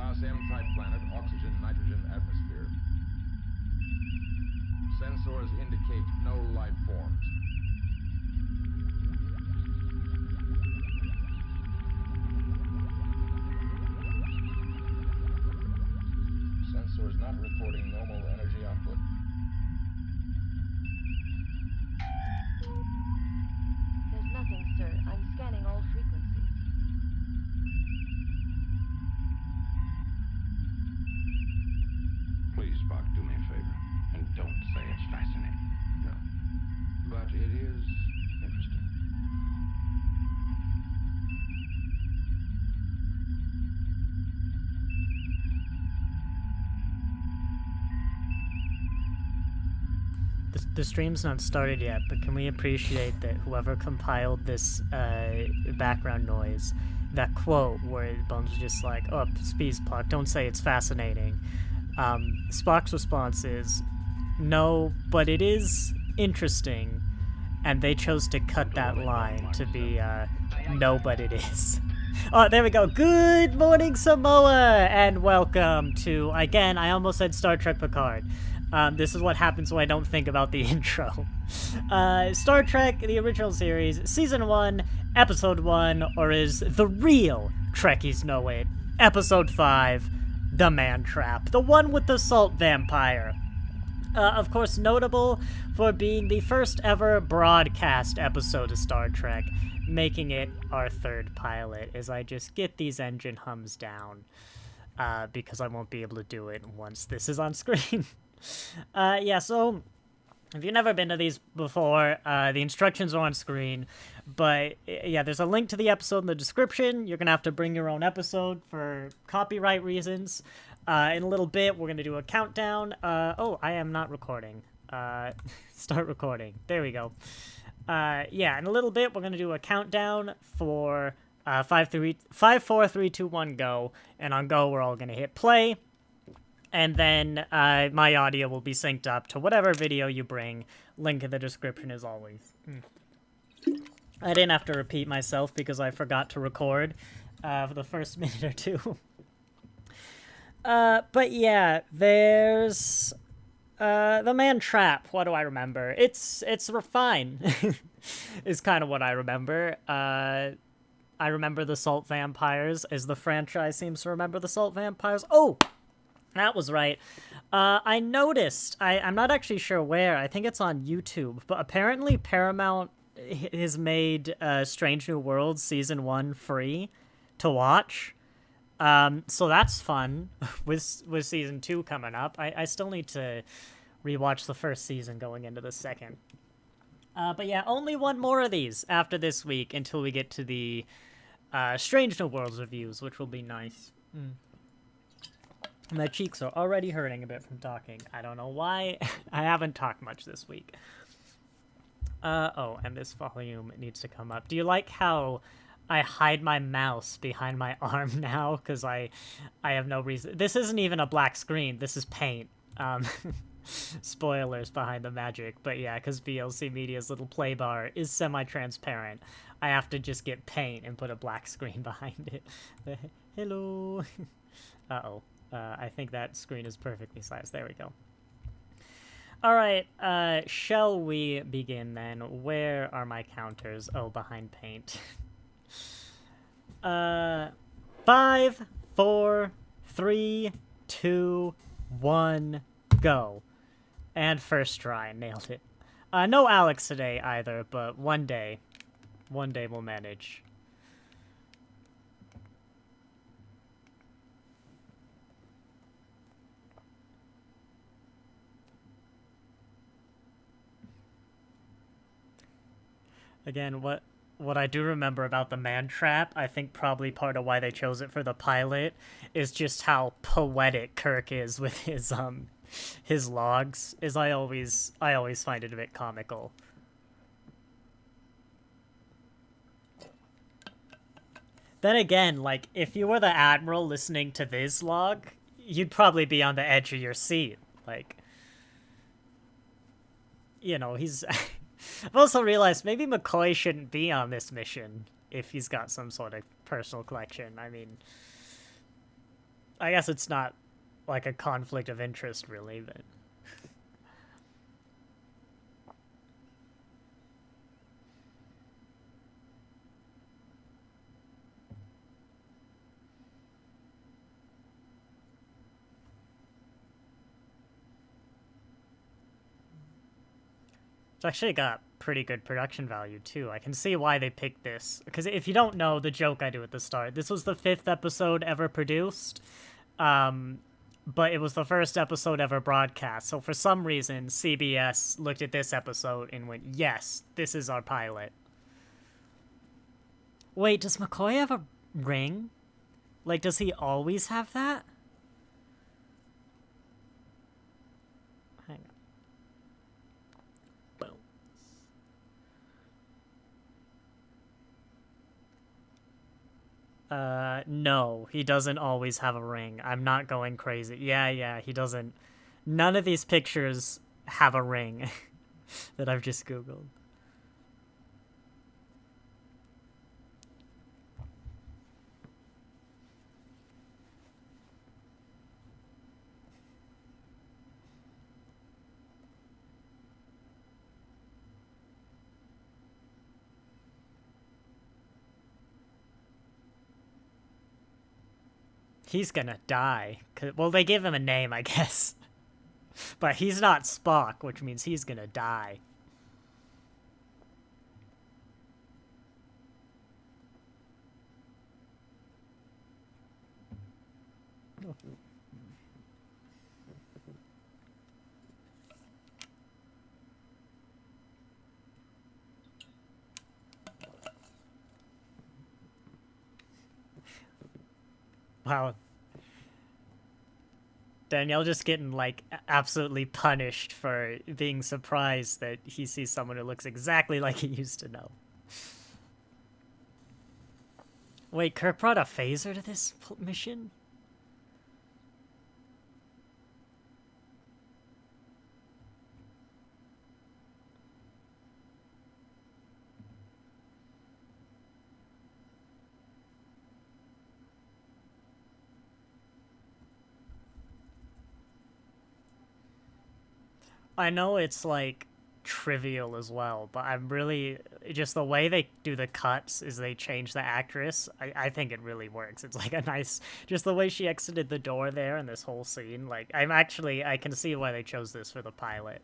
Class M-type planet, oxygen, nitrogen atmosphere. Sensors indicate no life forms. Sensors not recording normal energy output. There's nothing, sir. I'm scanning all frequencies. Please, Spock, do me a favor. And don't say it's fascinating. No. But it is interesting. The stream's not started yet, but can we appreciate that whoever compiled this background noise, that quote where Bones was just like, oh, please, Spock, don't say it's fascinating. Spock's response is, no, but it is interesting. And they chose to cut that line to be, no, but it is. Oh, there we go. Good morning, Samoa, and welcome to, again, I almost said Star Trek Picard. This is what happens when I don't think about the intro. Star Trek, the original series, Season 1, Episode 1, or as the real Trekkies know it, Episode 5, The Man Trap, the one with the salt vampire. Of course, notable for being the first ever broadcast episode of Star Trek, making it our third pilot, as I just get these engine hums down, because I won't be able to do it once this is on screen. Yeah, so if you've never been to these before, the instructions are on screen, but yeah, there's a link to the episode in the description. You're gonna have to bring your own episode for copyright reasons. In a little bit, we're gonna do a countdown. Oh, I am not recording. Start recording. There we go. Yeah, in a little bit, we're gonna do a countdown for 5, 4, 3, 2, 1, go. And on go, we're all gonna hit play. And then my audio will be synced up to whatever video you bring. Link in the description as always. I didn't have to repeat myself because I forgot to record for the first minute or two. But yeah, there's the Man Trap. What do I remember? It's fine. Is kind of what I remember. I remember the Salt Vampires, as the franchise seems to remember the Salt Vampires. Oh! That was right. I noticed, I'm not actually sure where, I think it's on YouTube, but apparently Paramount has made Strange New Worlds Season 1 free to watch. So that's fun with Season 2 coming up. I still need to rewatch the first season going into the second. But yeah, only one more of these after this week until we get to the Strange New Worlds reviews, which will be nice. My cheeks are already hurting a bit from talking. I don't know why. I haven't talked much this week. Oh, and this volume needs to come up. Do you like how I hide my mouse behind my arm now? Because I have no reason. This isn't even a black screen. This is paint. Spoilers behind the magic. But yeah, because VLC Media's little play bar is semi-transparent. I have to just get paint and put a black screen behind it. Hello. Uh-oh. I think that screen is perfectly sized. There we go. All right, shall we begin then? Where are my counters? Oh, behind paint. 5, 4, 3, 2, 1, go. And first try, nailed it. No Alex today either, but one day we'll manage. Again, what I do remember about the Man Trap, I think probably part of why they chose it for the pilot, is just how poetic Kirk is with his logs. I always find it a bit comical. Then again, like, if you were the Admiral listening to this log, you'd probably be on the edge of your seat. Like, you know, he's... I've also realized maybe McCoy shouldn't be on this mission if he's got some sort of personal collection. I mean, I guess it's not like a conflict of interest, really, but... It's actually got pretty good production value, too. I can see why they picked this. Because if you don't know the joke I do at the start, this was the 5th episode ever produced. But it was the first episode ever broadcast. So for some reason, CBS looked at this episode and went, yes, this is our pilot. Wait, does McCoy have a ring? Like, does he always have that? Hang on. Boom. No, he doesn't always have a ring. I'm not going crazy. Yeah, he doesn't. None of these pictures have a ring that I've just Googled. He's gonna die. Well, they give him a name, I guess. But he's not Spock, which means he's gonna die. Wow. Danielle just getting, like, absolutely punished for being surprised that he sees someone who looks exactly like he used to know. Wait, Kirk brought a phaser to this mission? I know it's, like, trivial as well, but I'm really... Just the way they do the cuts is they change the actress. I think it really works. It's, like, a nice... Just the way she exited the door there in this whole scene. Like, I can see why they chose this for the pilot.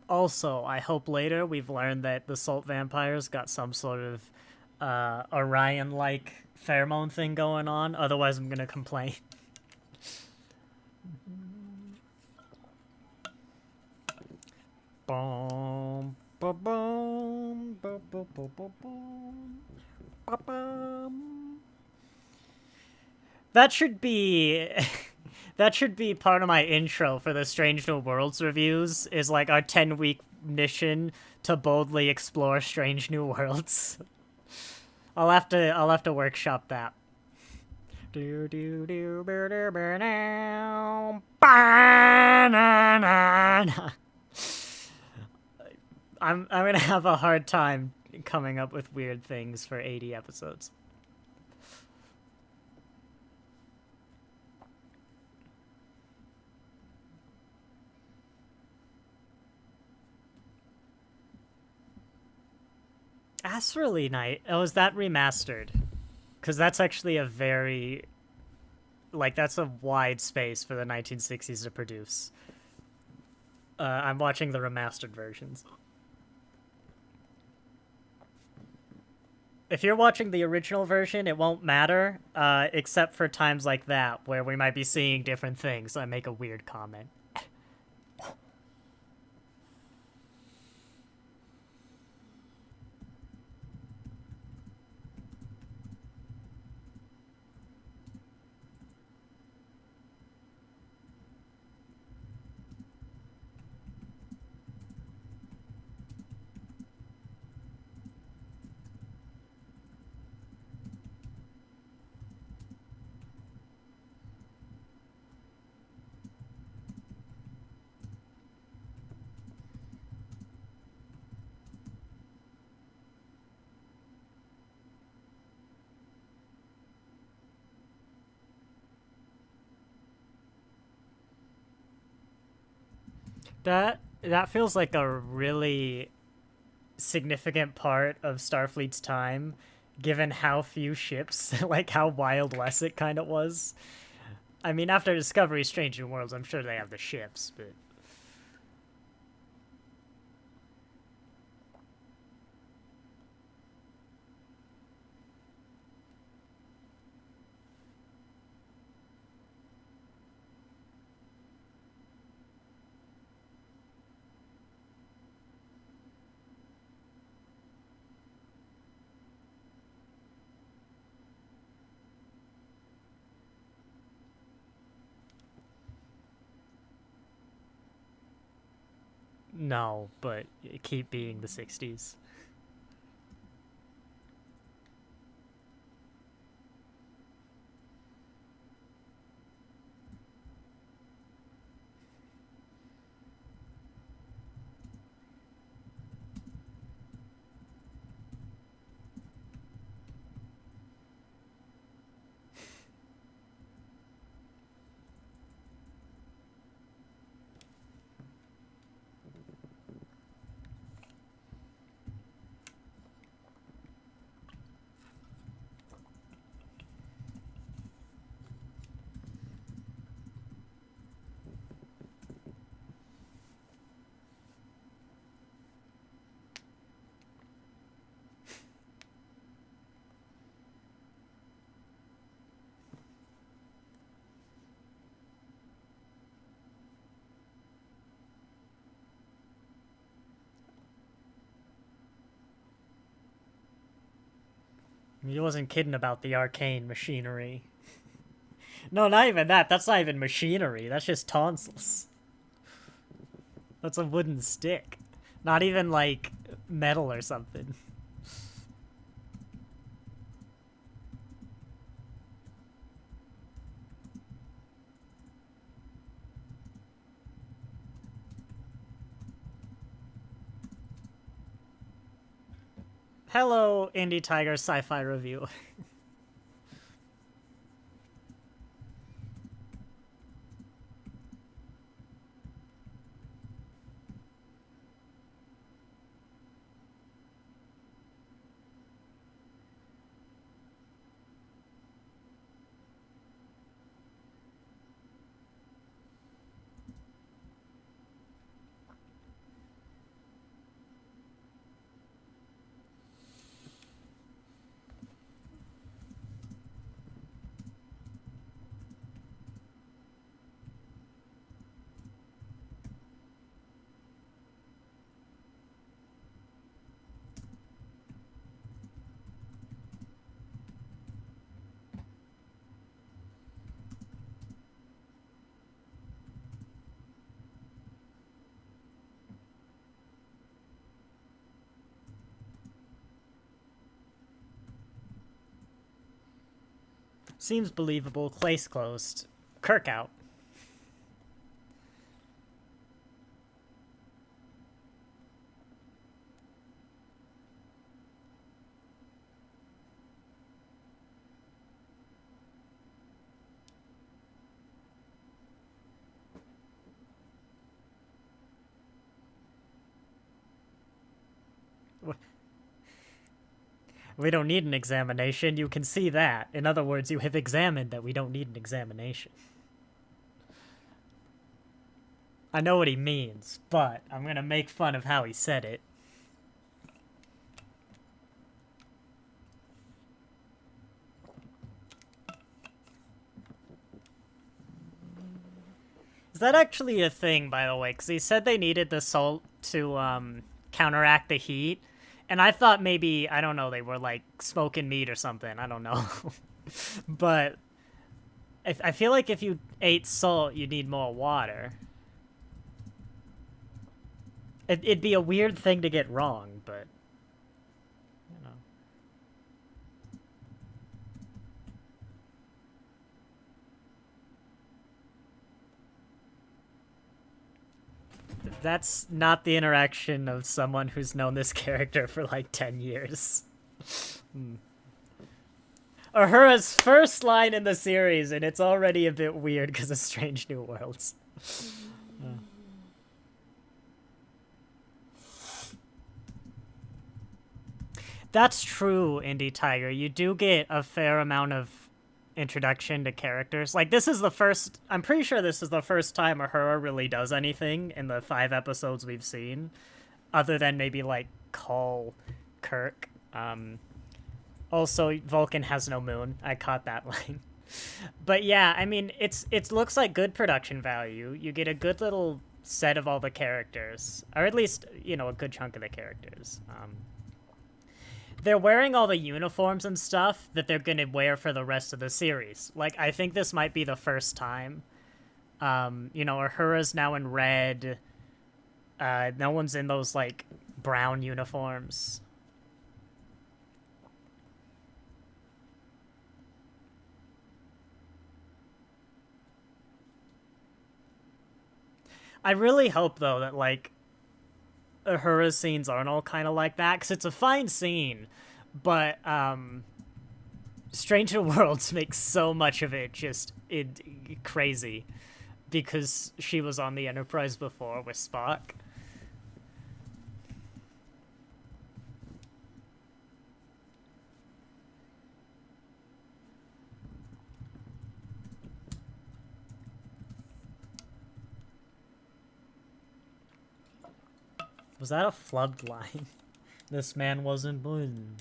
Also, I hope later we've learned that the salt vampires got some sort of Orion-like pheromone thing going on. Otherwise, I'm gonna complain. Boom, boom, boom, boom, boom, boom, boom, boom. That should be... That should be part of my intro for the Strange New Worlds reviews, is like our 10-week mission to boldly explore Strange New Worlds. I'll have to workshop that. I'm gonna have a hard time coming up with weird things for 80 episodes. Astrally Night. Oh, is that remastered? Because that's actually a very... Like, that's a wide space for the 1960s to produce. I'm watching the remastered versions. If you're watching the original version, it won't matter, except for times like that, where we might be seeing different things, so I make a weird comment. That feels like a really significant part of Starfleet's time, given how few ships, like how Wild West it kind of was. I mean, after Discovery Strange New Worlds, I'm sure they have the ships, but... No, but keep being the 60s. He wasn't kidding about the arcane machinery. No, not even that. That's not even machinery. That's just tonsils. That's a wooden stick. Not even, like, metal or something. Hello, Indie Tiger Sci-Fi Review. Seems believable. Place closed. Kirk out. We don't need an examination, you can see that. In other words, you have examined that we don't need an examination. I know what he means, but I'm gonna make fun of how he said it. Is that actually a thing, by the way? Because he said they needed the salt to counteract the heat. And I thought maybe, I don't know, they were like smoking meat or something. I don't know. But I feel like if you ate salt, you'd need more water. It'd be a weird thing to get wrong, but, you know. That's not the interaction of someone who's known this character for like 10 years. Uhura's first line in the series, and it's already a bit weird because of Strange New Worlds. That's true, Indie Tiger. You do get a fair amount of introduction to characters. Like, this is the first... I'm pretty sure this is the first time Uhura really does anything in the 5 episodes we've seen. Other than maybe, like, call Kirk. Also, Vulcan has no moon. I caught that line. But yeah, I mean, it looks like good production value. You get a good little set of all the characters. Or at least, you know, a good chunk of the characters. They're wearing all the uniforms and stuff that they're going to wear for the rest of the series. Like, I think this might be the first time. You know, Uhura's now in red. No one's in those, like, brown uniforms. I really hope, though, that, like, Uhura's scenes aren't all kind of like that, because it's a fine scene, but Stranger Worlds makes so much of it just crazy, because she was on the Enterprise before with Spock. Was that a flubbed line? This man wasn't born.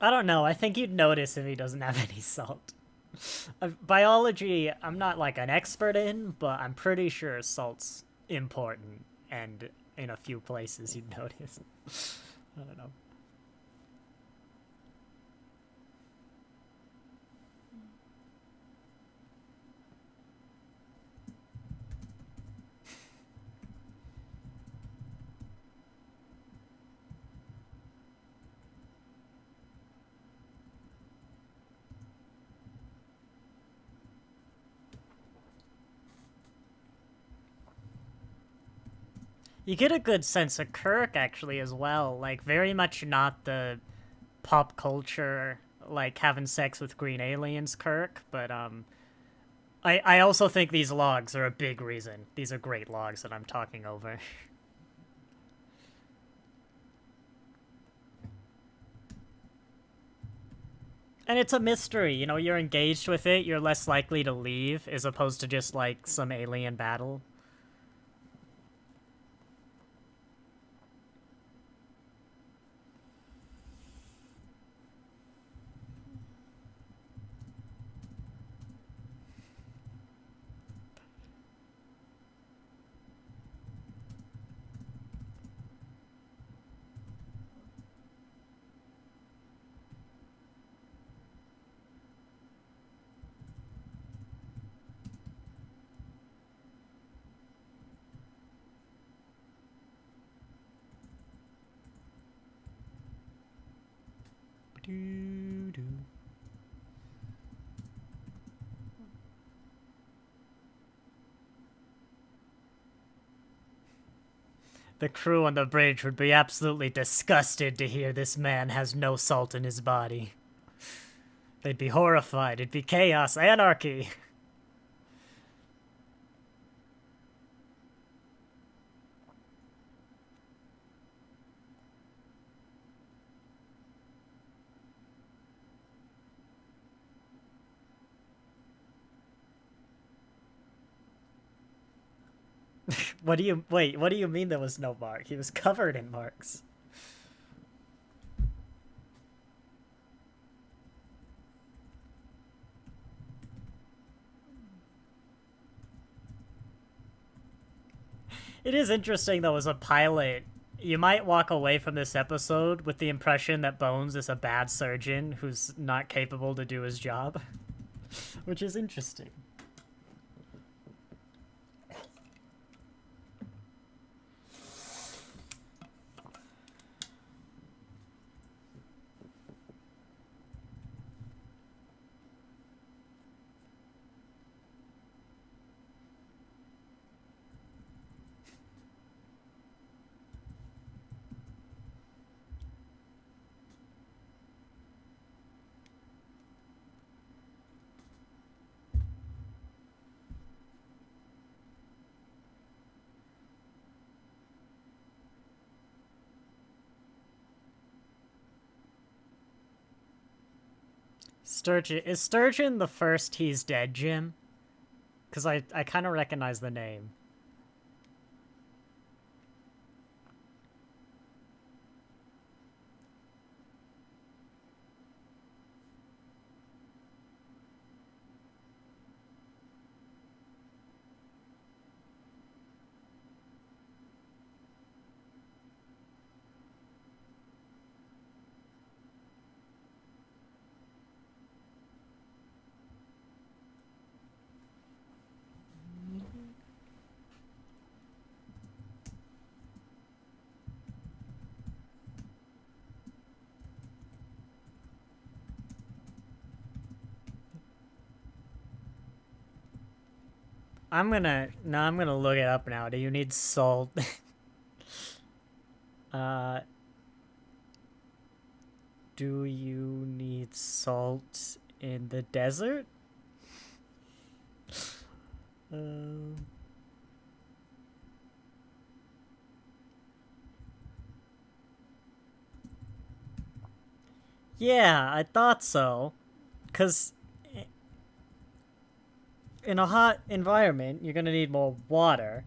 I don't know. I think you'd notice if he doesn't have any salt. Biology, I'm not like an expert in, but I'm pretty sure salt's important, and in a few places you'd notice. I don't know. You get a good sense of Kirk, actually, as well. Like, very much not the pop culture, like, having sex with green aliens Kirk, but, I also think these logs are a big reason. These are great logs that I'm talking over. And it's a mystery, you know, you're engaged with it, you're less likely to leave, as opposed to just, like, some alien battle. The crew on the bridge would be absolutely disgusted to hear this man has no salt in his body. They'd be horrified. It'd be chaos, anarchy. What do you mean there was no mark? He was covered in marks. It is interesting, though, as a pilot, you might walk away from this episode with the impression that Bones is a bad surgeon who's not capable to do his job. Which is interesting. Sturgeon. Is Sturgeon the first He's Dead Jim? Because I kind of recognize the name. I'm gonna look it up now. Do you need salt? Do you need salt in the desert? Yeah, I thought so. 'Cause in a hot environment, you're gonna need more water.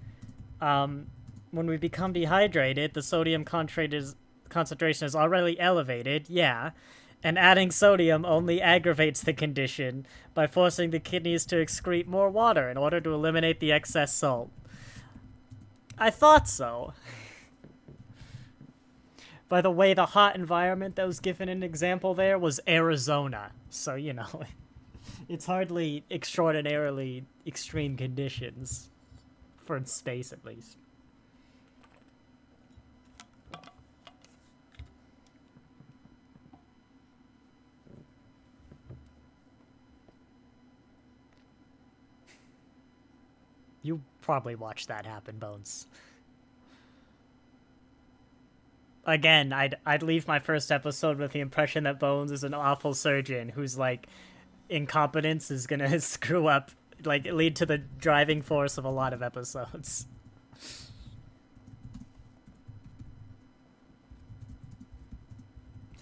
When we become dehydrated, the sodium concentration is already elevated, yeah, and adding sodium only aggravates the condition by forcing the kidneys to excrete more water in order to eliminate the excess salt. I thought so. By the way, the hot environment that was given an example there was Arizona, so, you know, it's hardly extraordinarily extreme conditions, for space at least. You probably watched that happen, Bones. Again, I'd leave my first episode with the impression that Bones is an awful surgeon whose, like, incompetence is gonna screw up, like, lead to the driving force of a lot of episodes.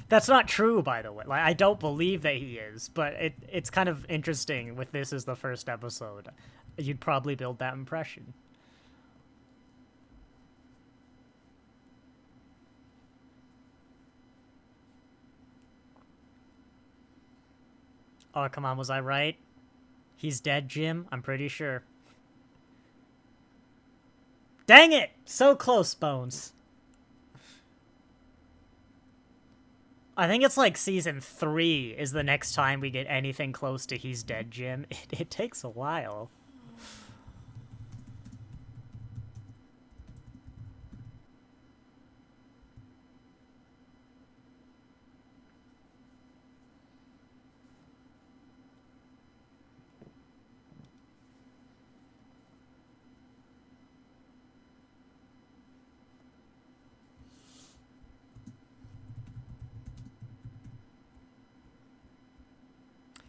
That's not true, by the way. Like, I don't believe that he is, but it's kind of interesting with this as the first episode. You'd probably build that impression. Oh, come on, was I right? He's dead, Jim? I'm pretty sure. Dang it! So close, Bones. I think it's like season 3 is the next time we get anything close to He's Dead, Jim. It takes a while.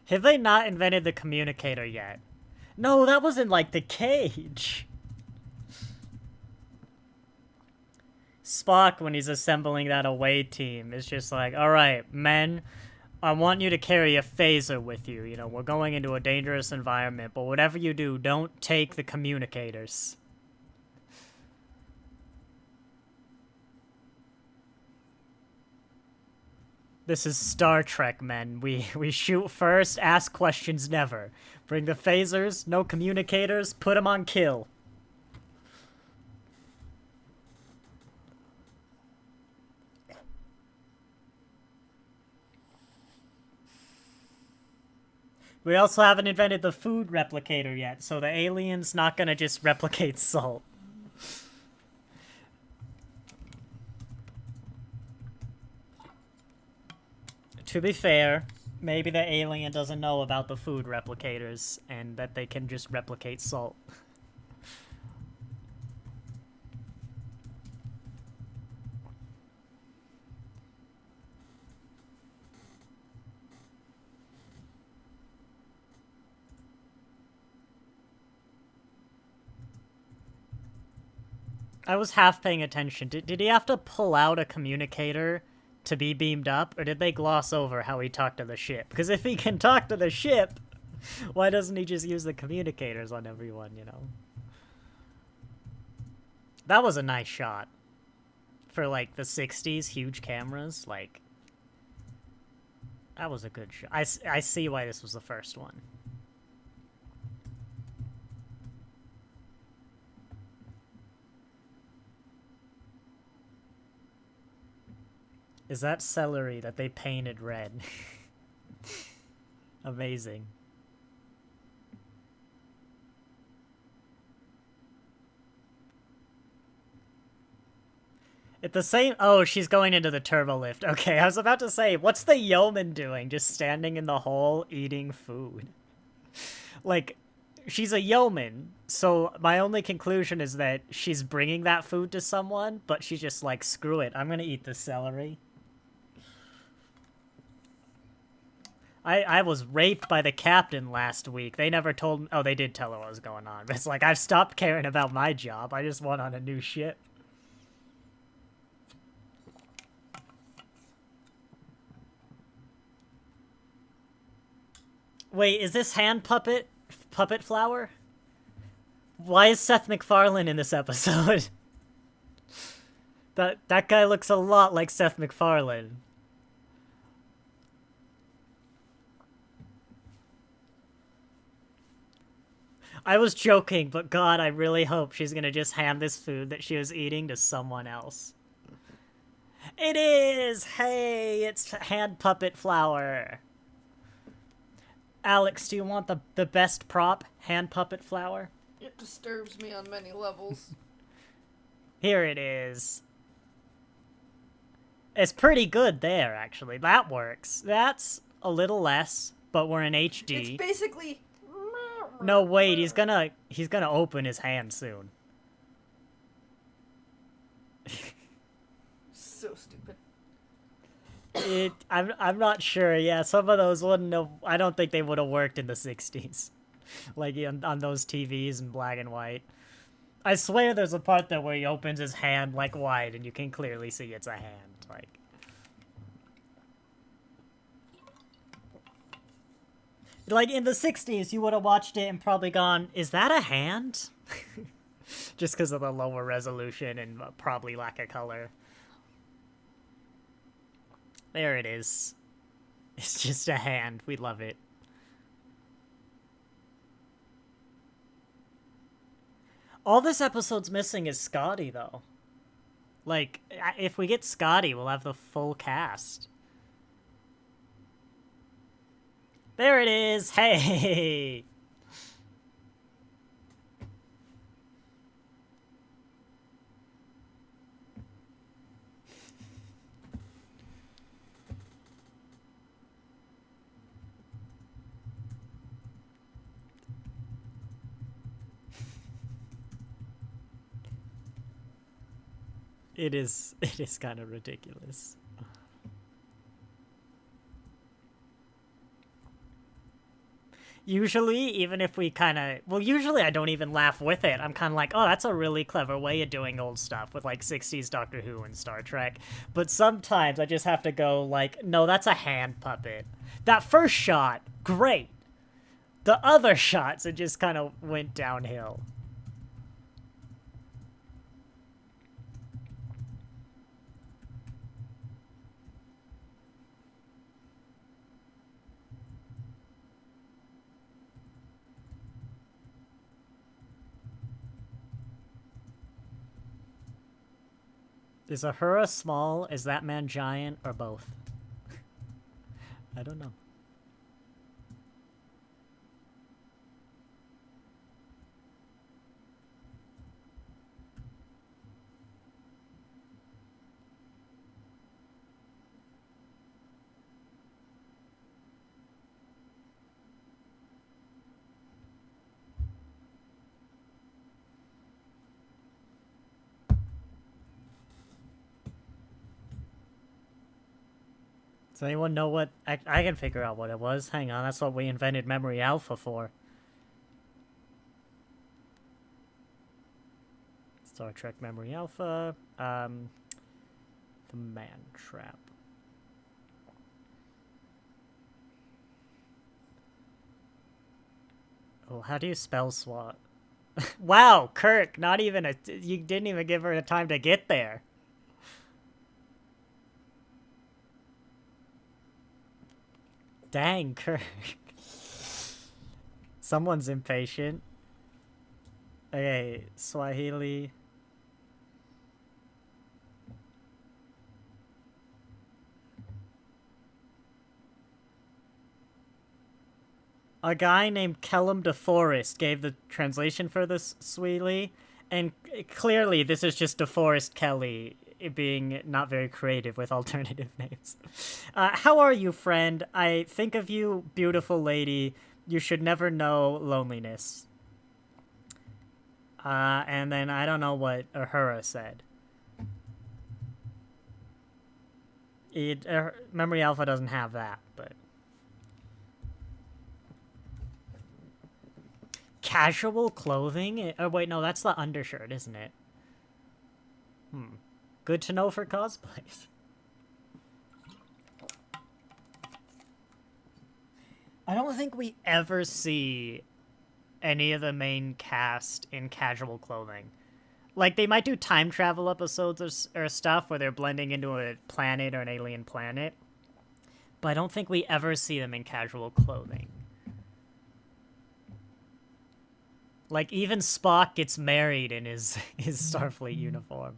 Have they not invented the communicator yet? No, that was in, like, the cage. Spock, when he's assembling that away team, is just like, alright, men, I want you to carry a phaser with you. You know, we're going into a dangerous environment, but whatever you do, don't take the communicators. This is Star Trek, men. We shoot first, ask questions never. Bring the phasers, no communicators, put them on kill. We also haven't invented the food replicator yet, so the alien's not gonna just replicate salt. To be fair, maybe the alien doesn't know about the food replicators and that they can just replicate salt. I was half paying attention. Did he have to pull out a communicator to be beamed up, or did they gloss over how he talked to the ship? Because if he can talk to the ship, why doesn't he just use the communicators on everyone, you know? That was a nice shot. For, like, the 60s, huge cameras, like... That was a good shot. I see why this was the first one. Is that celery that they painted red? Amazing. At the same... Oh, she's going into the turbo lift. Okay, I was about to say, what's the yeoman doing? Just standing in the hole eating food. Like, she's a yeoman, so my only conclusion is that she's bringing that food to someone, but she's just like, screw it, I'm gonna eat the celery. I was raped by the captain last week. They never told me... Oh, they did tell her what was going on. But it's like, I've stopped caring about my job. I just went on a new ship. Wait, is this hand puppet flower? Why is Seth MacFarlane in this episode? That guy looks a lot like Seth MacFarlane. I was joking, but God, I really hope she's gonna just hand this food that she was eating to someone else. It is! Hey, it's hand puppet flower. Alex, do you want the best prop? Hand puppet flower? It disturbs me on many levels. Here it is. It's pretty good there, actually. That works. That's a little less, but we're in HD. It's basically... No, wait, he's gonna open his hand soon. So stupid. I'm not sure. Yeah, some of those wouldn't have... I don't think they would have worked in the 60s. Like, on those TVs in black and white. I swear there's a part there where he opens his hand, like, wide, and you can clearly see it's a hand. Like... Like, in the 60s, you would have watched it and probably gone, is that a hand? Just because of the lower resolution and probably lack of color. There it is. It's just a hand. We love it. All this episode's missing is Scotty, though. Like, if we get Scotty, we'll have the full cast. There it is! Hey! It is kind of ridiculous. Usually, even if we kind of... Well, usually I don't even laugh with it. I'm kind of like, oh, that's a really clever way of doing old stuff with, like, 60s Doctor Who and Star Trek. But sometimes I just have to go, like, no, that's a hand puppet. That first shot, great. The other shots, it just kind of went downhill. Is Ahura small? Is that man giant? Or both? I don't know. Does anyone know what... I can figure out what it was. Hang on, that's what we invented Memory Alpha for. Star Trek Memory Alpha. The Man Trap. Oh, how do you spell SWAT? Wow, Kirk, not even a... You didn't even give her the time to get there. Dang, Kirk. Someone's impatient. Okay, Swahili. A guy named Kellum DeForest gave the translation for this Swahili, and clearly this is just DeForest Kelly being not very creative with alternative names. How are you, friend? I think of you, beautiful lady. You should never know loneliness. And then I don't know what Uhura said. Memory Alpha doesn't have that, but... Casual clothing? Oh, wait, no, that's the undershirt, isn't it? Good to know for cosplays. I don't think we ever see any of the main cast in casual clothing. Like, they might do time travel episodes or stuff where they're blending into a planet or an alien planet. But I don't think we ever see them in casual clothing. Like, even Spock gets married in his Starfleet uniform.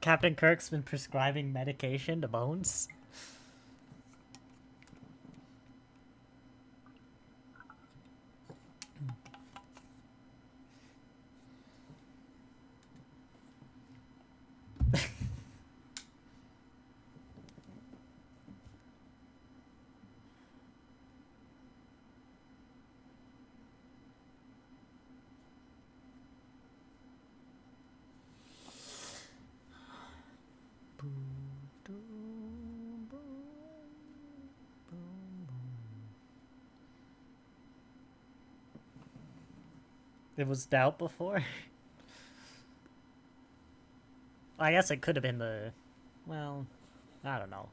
Captain Kirk's been prescribing medication to Bones? It was doubt before? I guess it could have been the... Well, I don't know.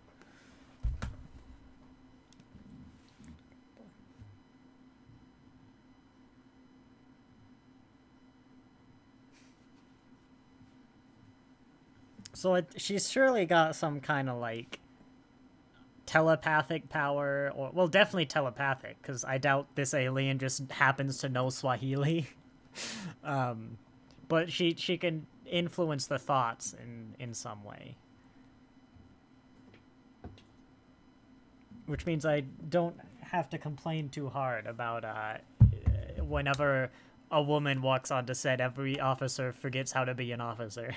So she's surely got some kind of, like, telepathic power, or... Well, definitely telepathic, because I doubt this alien just happens to know Swahili. But she can influence the thoughts in some way. Which means I don't have to complain too hard about whenever a woman walks onto set, every officer forgets how to be an officer.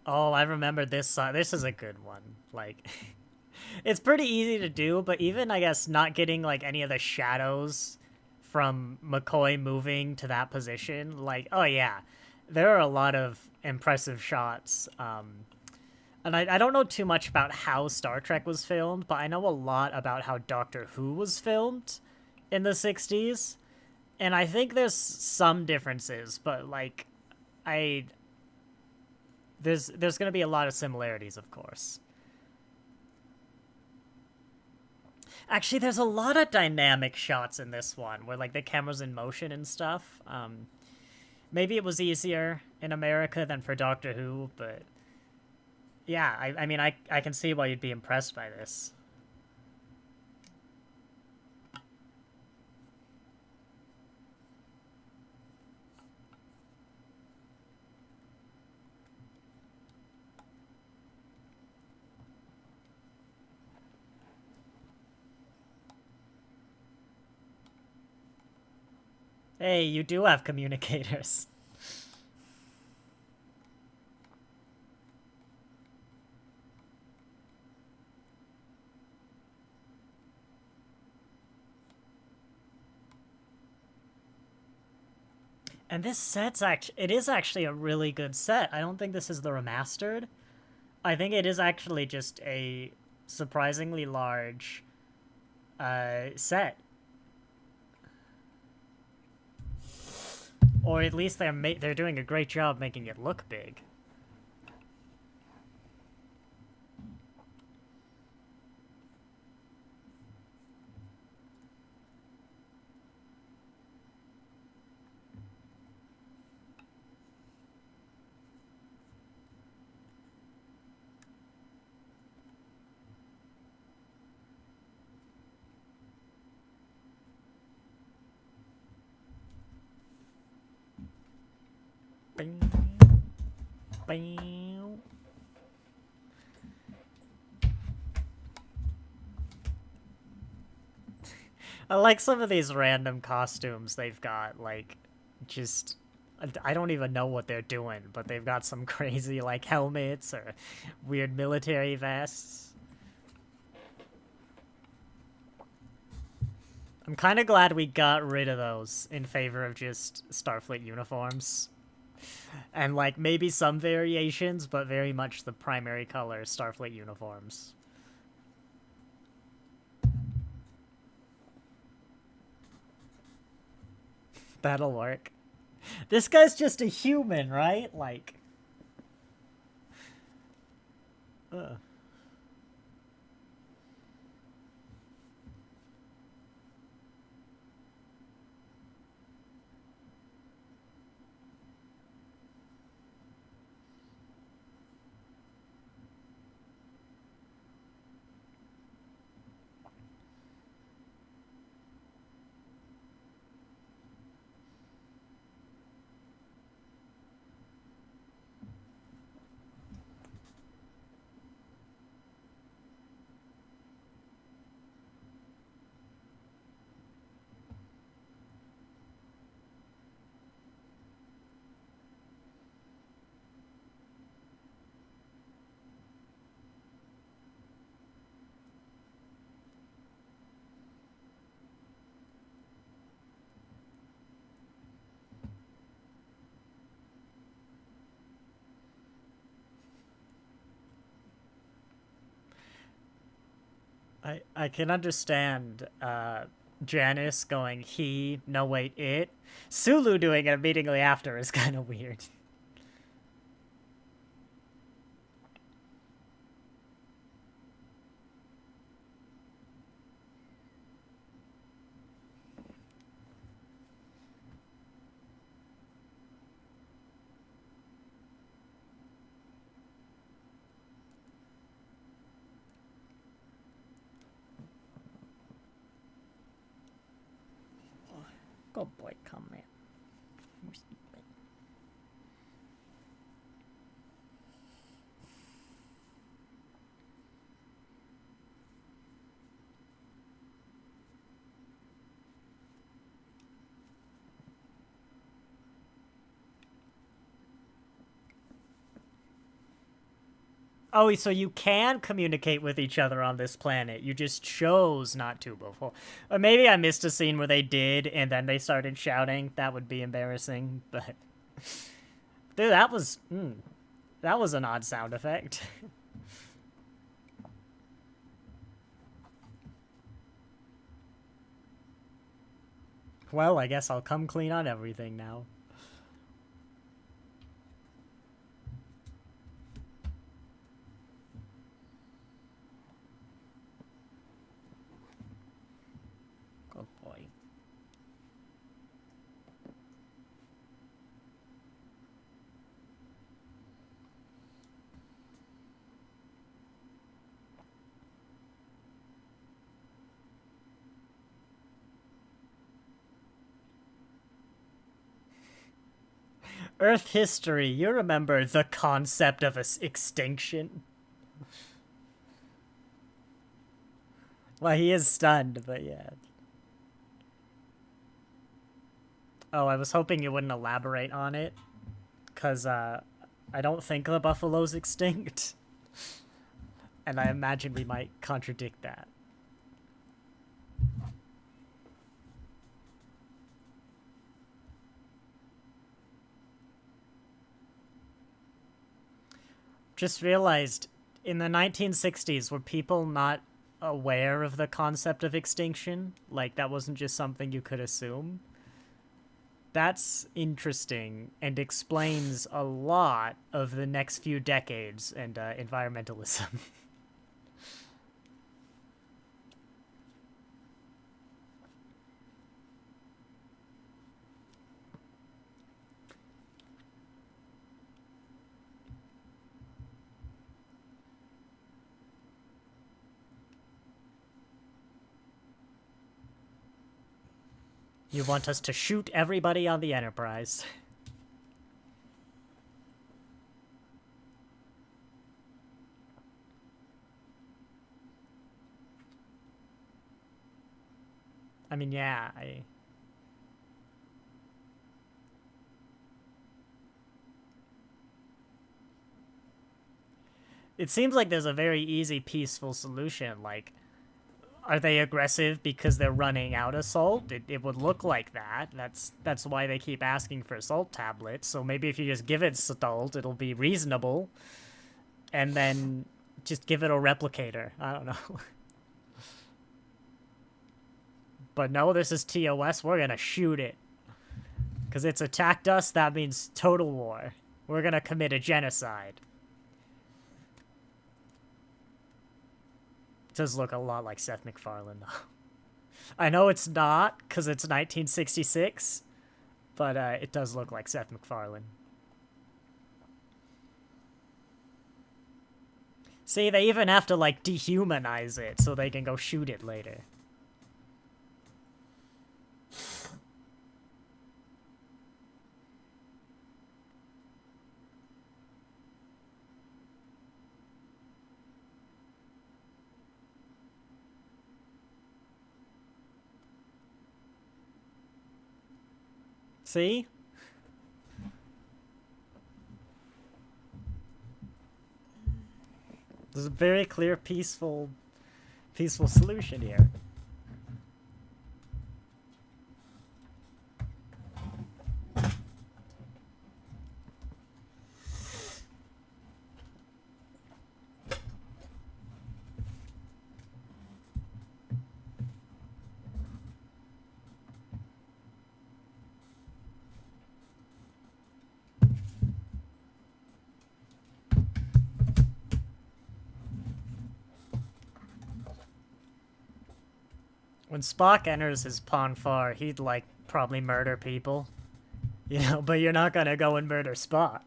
Oh, I remember this song. This is a good one. Like, it's pretty easy to do, but even, I guess, not getting, like, any of the shadows from McCoy moving to that position, like, oh yeah, there are a lot of impressive shots. And I don't know too much about how Star Trek was filmed, but I know a lot about how Doctor Who was filmed in the 60s. And I think there's some differences, but, like, there's going to be a lot of similarities, of course. Actually, there's a lot of dynamic shots in this one, where, like, the camera's in motion and stuff. Maybe it was easier in America than for Doctor Who, but... yeah, I mean, I can see why you'd be impressed by this. Hey, you do have communicators. And this set's it is actually a really good set. I don't think this is the remastered. I think it is actually just a surprisingly large set. Or at least they're doing a great job making it look big. Bing. Bing. I like some of these random costumes they've got, like, just... I don't even know what they're doing, but they've got some crazy, like, helmets or weird military vests. I'm kind of glad we got rid of those in favor of just Starfleet uniforms. And, like, maybe some variations, but very much the primary color Starfleet uniforms. That'll work. This guy's just a human, right? Like... ugh. I can understand Janice going he, no wait, it. Sulu doing it immediately after is kind of weird. Good boy, come in. Oh, so you can communicate with each other on this planet. You just chose not to before. Or maybe I missed a scene where they did, and then they started shouting. That would be embarrassing, but... Dude, that was an odd sound effect. Well, I guess I'll come clean on everything now. Good boy. Earth history, you remember the concept of extinction? Well, he is stunned, but yeah. Oh, I was hoping you wouldn't elaborate on it, because, I don't think the buffalo's extinct. And I imagine we might contradict that. Just realized, in the 1960s, were people not aware of the concept of extinction? Like, that wasn't just something you could assume? That's interesting, and explains a lot of the next few decades and environmentalism. You want us to shoot everybody on the Enterprise. I mean, yeah, It seems like there's a very easy, peaceful solution, like... Are they aggressive because they're running out of salt? It would look like that. That's why they keep asking for salt tablets. So maybe if you just give it salt, it'll be reasonable. And then just give it a replicator. I don't know. But no, this is TOS. We're gonna shoot it. Because it's attacked us, that means total war. We're gonna commit a genocide. Does look a lot like Seth MacFarlane, though. I know it's not, because it's 1966, but it does look like Seth MacFarlane. See, they even have to, like, dehumanize it so they can go shoot it later. See? There's a very clear, peaceful solution here. When Spock enters his Ponfar, he'd, like, probably murder people. You know, but you're not gonna go and murder Spock.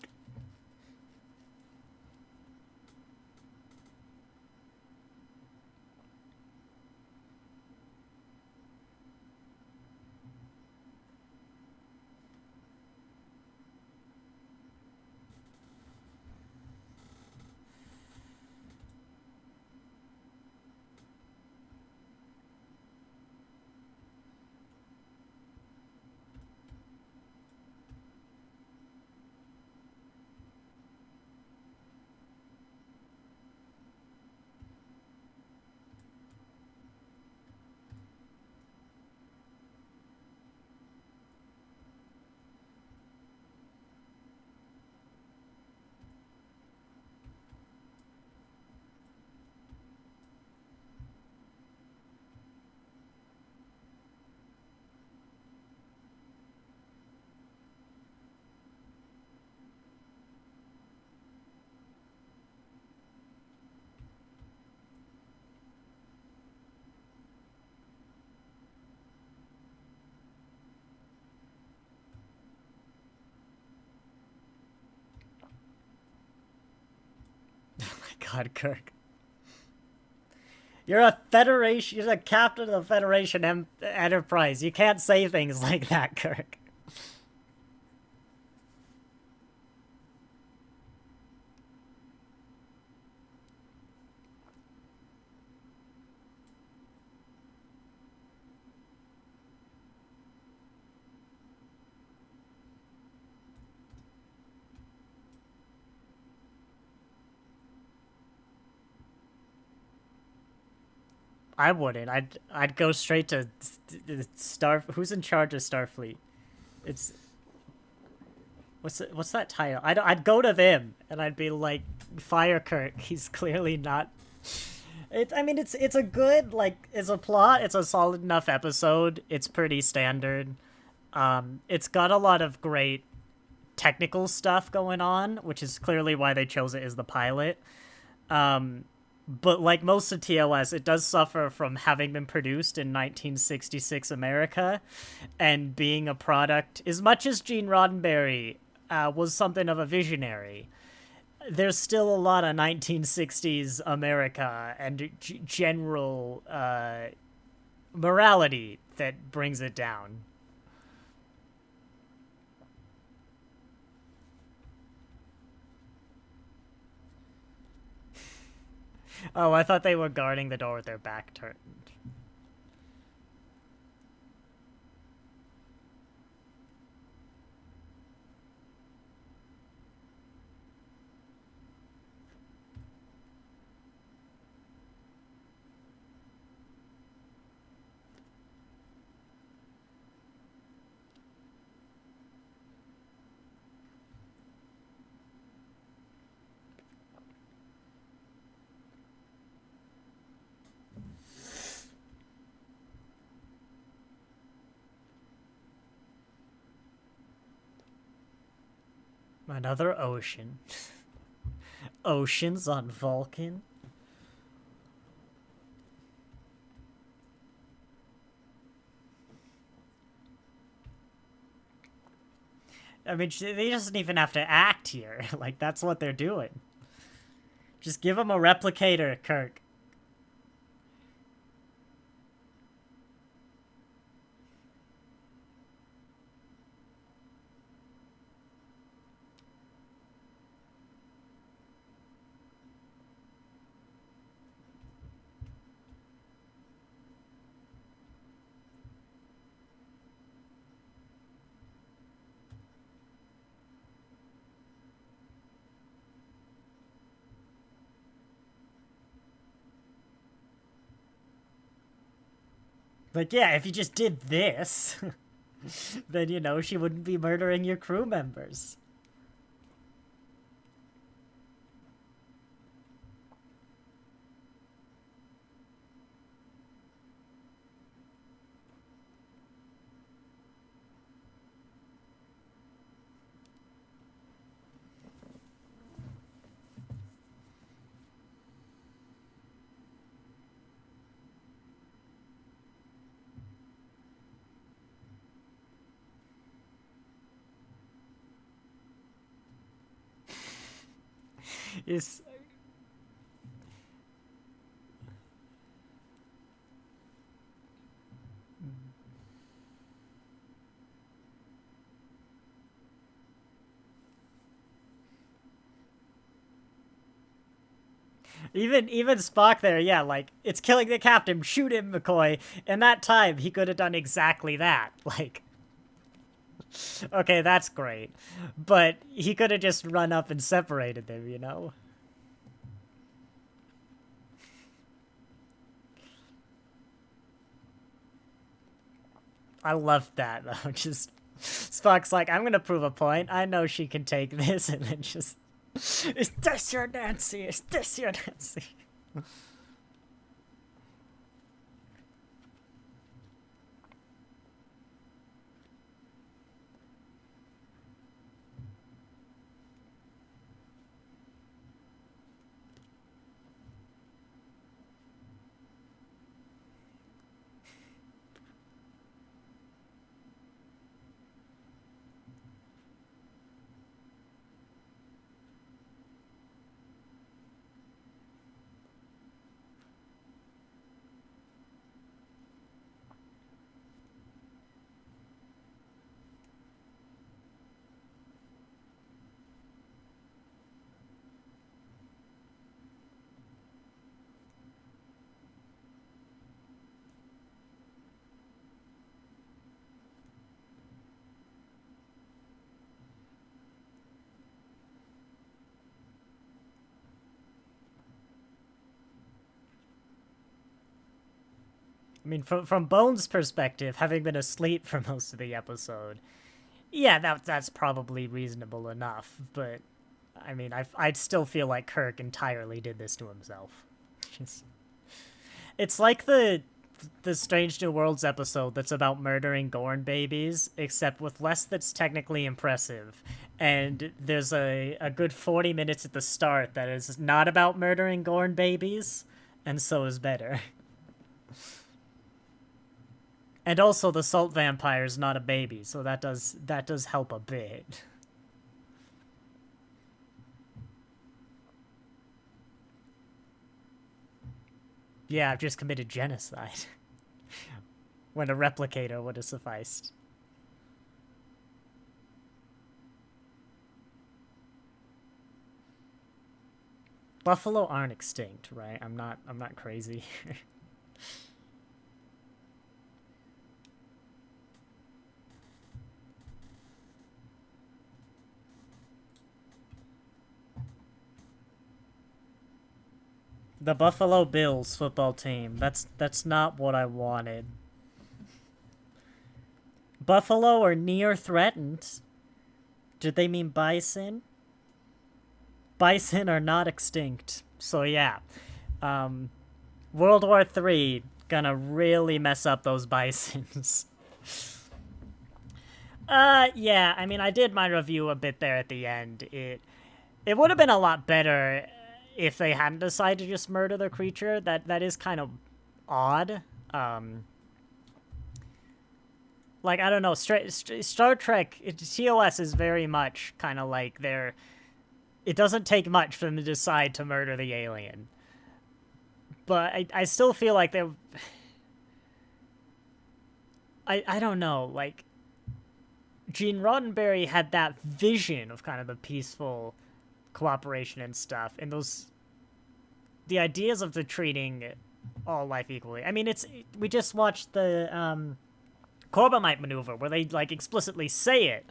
God, Kirk. You're a Federation. You're the captain of the Federation Enterprise. You can't say things like that, Kirk. I wouldn't. I'd go straight to Star. Who's in charge of Starfleet? It's what's that title? I'd go to them and I'd be like, fire Kirk. He's clearly not. I mean, it's a good, like, it's a plot. It's a solid enough episode. It's pretty standard. It's got a lot of great technical stuff going on, which is clearly why they chose it as the pilot. But like most of TOS, it does suffer from having been produced in 1966 America and being a product, as much as Gene Roddenberry was something of a visionary, there's still a lot of 1960s America and general morality that brings it down. Oh, I thought they were guarding the door with their back turned. Another ocean. Oceans on Vulcan. I mean, they doesn't even have to act here. Like, that's what they're doing. Just give them a replicator, Kirk. Like, yeah, if you just did this, then, you know, she wouldn't be murdering your crew members. Is even Spock there, yeah, like, it's killing the captain, shoot him, McCoy. In that time, he could have done exactly that. Like, okay, that's great. But he could have just run up and separated them, you know? I love that, though. Just, Spock's like, I'm gonna prove a point. I know she can take this, and then just, is this your Nancy? Is this your Nancy? mean, from Bones' perspective, having been asleep for most of the episode, yeah, that's probably reasonable enough. But I mean, I'd still feel like Kirk entirely did this to himself. It's like the Strange New Worlds episode that's about murdering Gorn babies, except with less that's technically impressive. And there's a good 40 minutes at the start that is not about murdering Gorn babies, and so is better. And also the salt vampire is not a baby, so that does help a bit. Yeah, I've just committed genocide. When a replicator would have sufficed. Buffalo aren't extinct, right? I'm not crazy. The Buffalo Bills football team. That's not what I wanted. Buffalo are near threatened. Did they mean bison? Bison are not extinct. So yeah. World War III gonna really mess up those bisons. Yeah, I mean, I did my review a bit there at the end. It would have been a lot better if they hadn't decided to just murder the creature. That is kind of odd. Like, I don't know, Star Trek, TOS is very much kind of like it doesn't take much for them to decide to murder the alien. But I still feel like I don't know, like, Gene Roddenberry had that vision of kind of the peaceful cooperation and stuff, and the ideas of the treating all life equally. I mean, we just watched the Corbomite maneuver where they like explicitly say it,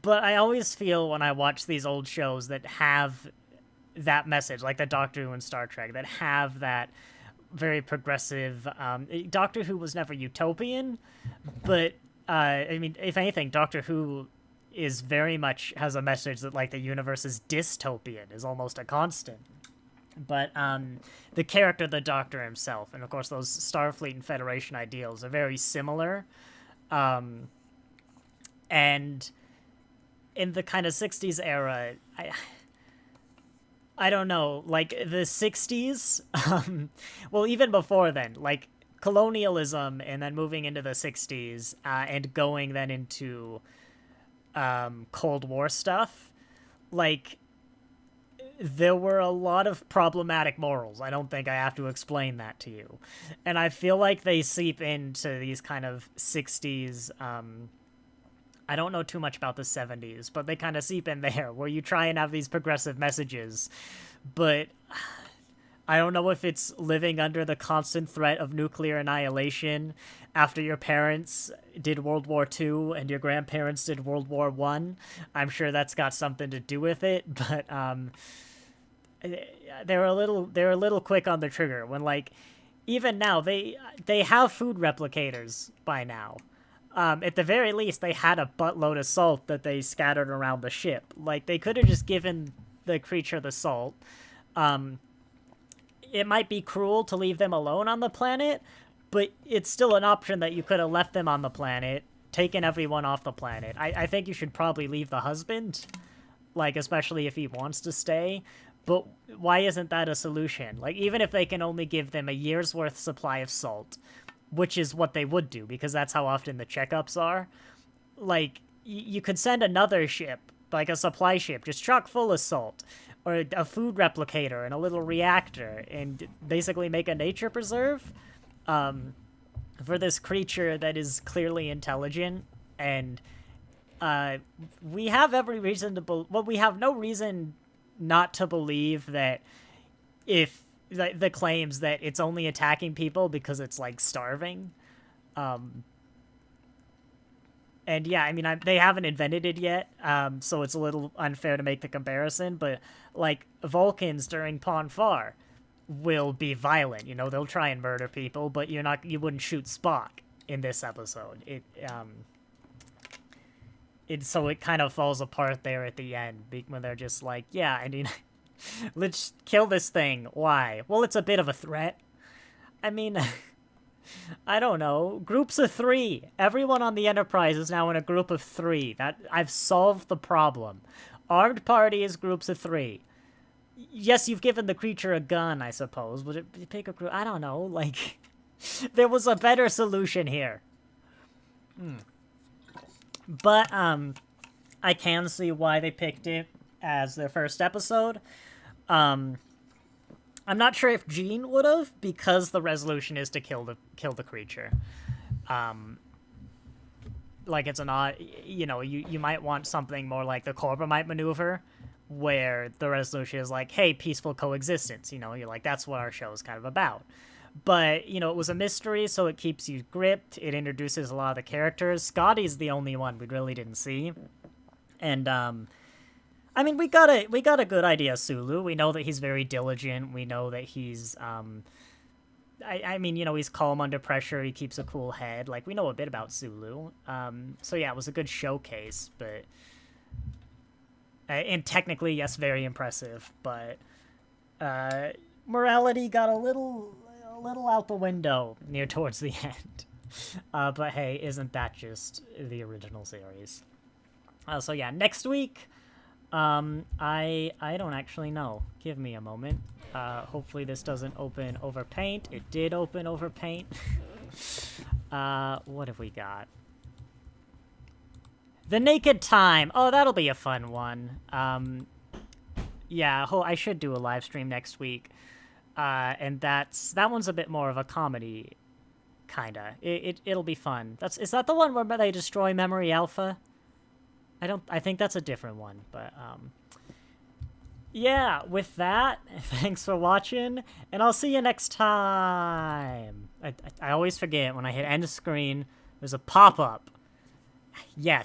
but I always feel when I watch these old shows that have that message, like the Doctor Who and Star Trek, that have that very progressive. Doctor Who was never utopian, but I mean, if anything, Doctor Who is very much has a message that like the universe is dystopian, is almost a constant. But the character, the Doctor himself, and of course those Starfleet and Federation ideals are very similar. And in the kind of 60s era, I don't know, like the 60s, well, even before then, like colonialism and then moving into the 60s and going then into Cold War stuff, like there were a lot of problematic morals. I don't think I have to explain that to you. And I feel like they seep into these kind of 60s, I don't know too much about the 70s, but they kind of seep in there where you try and have these progressive messages, but I don't know if it's living under the constant threat of nuclear annihilation after your parents did World War II and your grandparents did World War I. I'm sure that's got something to do with it, but they're a little quick on the trigger when, like, even now they have food replicators by now. At the very least, they had a buttload of salt that they scattered around the ship. Like, they could have just given the creature the salt. It might be cruel to leave them alone on the planet, but it's still an option that you could have left them on the planet, taken everyone off the planet. I think you should probably leave the husband, like, especially if he wants to stay. But why isn't that a solution? Like, even if they can only give them a year's worth supply of salt, which is what they would do, because that's how often the checkups are. Like, you could send another ship, like a supply ship, just chock full of salt, or a food replicator and a little reactor, and basically make a nature preserve for this creature that is clearly intelligent. And we have every reason to we have no reason not to believe that if the claims that it's only attacking people because it's like starving. And yeah, I mean, they haven't invented it yet, so it's a little unfair to make the comparison, but like Vulcans during Pon farr, will be violent. You know, they'll try and murder people, but you wouldn't shoot Spock in this episode. So it kind of falls apart there at the end when they're just like, yeah, I mean, let's kill this thing. Why? Well, it's a bit of a threat. I mean, I don't know. Groups of 3. Everyone on the Enterprise is now in a group of 3. I've solved the problem. Armed party is groups of 3. Yes, you've given the creature a gun, I suppose. Would it pick a group? I don't know. Like, there was a better solution here. But, I can see why they picked it as their first episode. I'm not sure if Gene would have, because the resolution is to kill the creature. Like, it's an odd, you know, you might want something more like the Corbomite maneuver, where the resolution is like, hey, peaceful coexistence, you know, you're like, that's what our show is kind of about. But, you know, it was a mystery, so it keeps you gripped, it introduces a lot of the characters. Scotty's the only one we really didn't see. And, I mean, we got a good idea of Sulu. We know that he's very diligent, we know that he's, I mean, you know, he's calm under pressure, he keeps a cool head, like, we know a bit about Sulu. So yeah, it was a good showcase, but... and technically, yes, very impressive, but morality got a little out the window near towards the end. But hey, isn't that just the original series? So yeah, next week, I don't actually know. Give me a moment. Hopefully this doesn't open over Paint. It did open over Paint. What have we got? The Naked Time. Oh, that'll be a fun one. Yeah, I should do a live stream next week. And that one's a bit more of a comedy, kinda. It'll be fun. Is that the one where they destroy Memory Alpha? I think that's a different one, but yeah, with that, thanks for watching, and I'll see you next time. I always forget when I hit end screen, there's a pop-up. Yes.